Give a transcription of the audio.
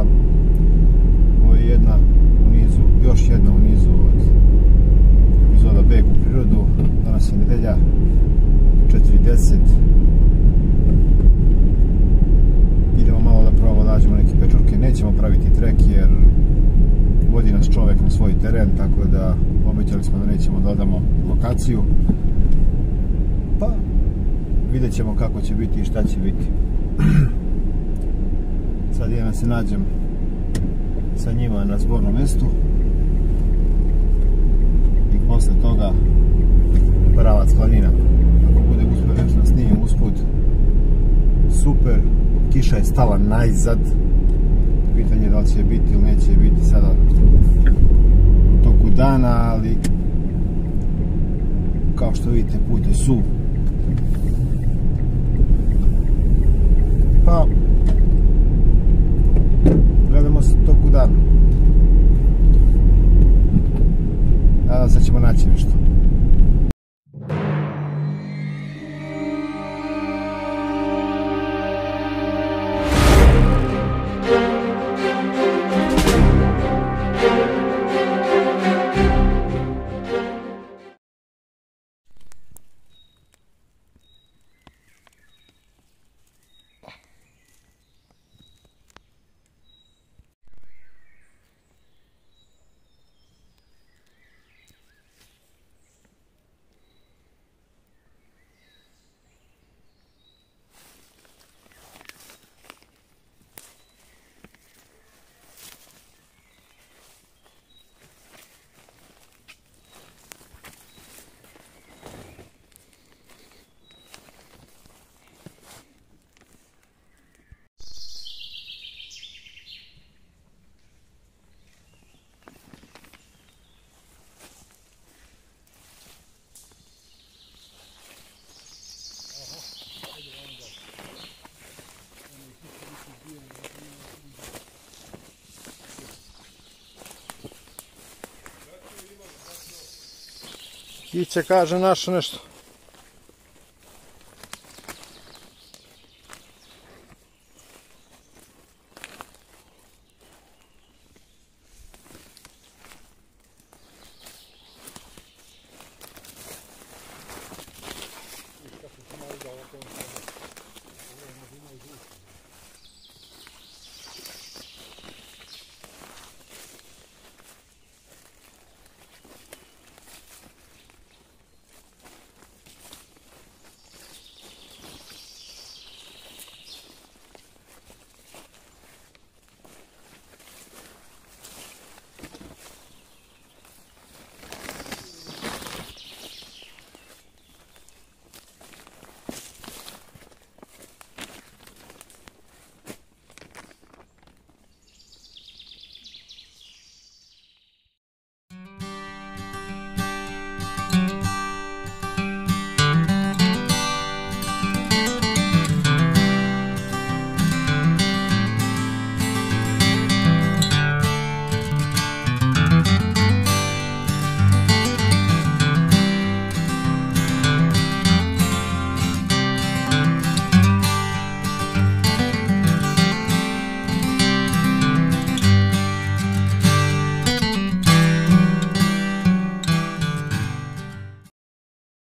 ponavljam, ovo je još jedna u nizu od epizoda Beg u prirodu. Danas je nedelja, 4:10. Idemo malo da probamo nađemo neke pečurke. Nećemo praviti trek jer vodi nas čovek na svoj teren, tako da obećali smo da nećemo da odamo lokaciju. Pa vidjet ćemo kako će biti i šta će biti. Sad idem da se nađem sa njima na zbornom mestu i posle toga pravac planina. Ako bude uspio nešto da snimim usput, super. Kiša je stala najzad, pitanje je da li će biti ili neće biti sada u toku dana, ali kao što vidite put je suv. Pa gledamo se u toku dana. Nadam se da ćemo naći nešto. Iće, kaže, našo nešto.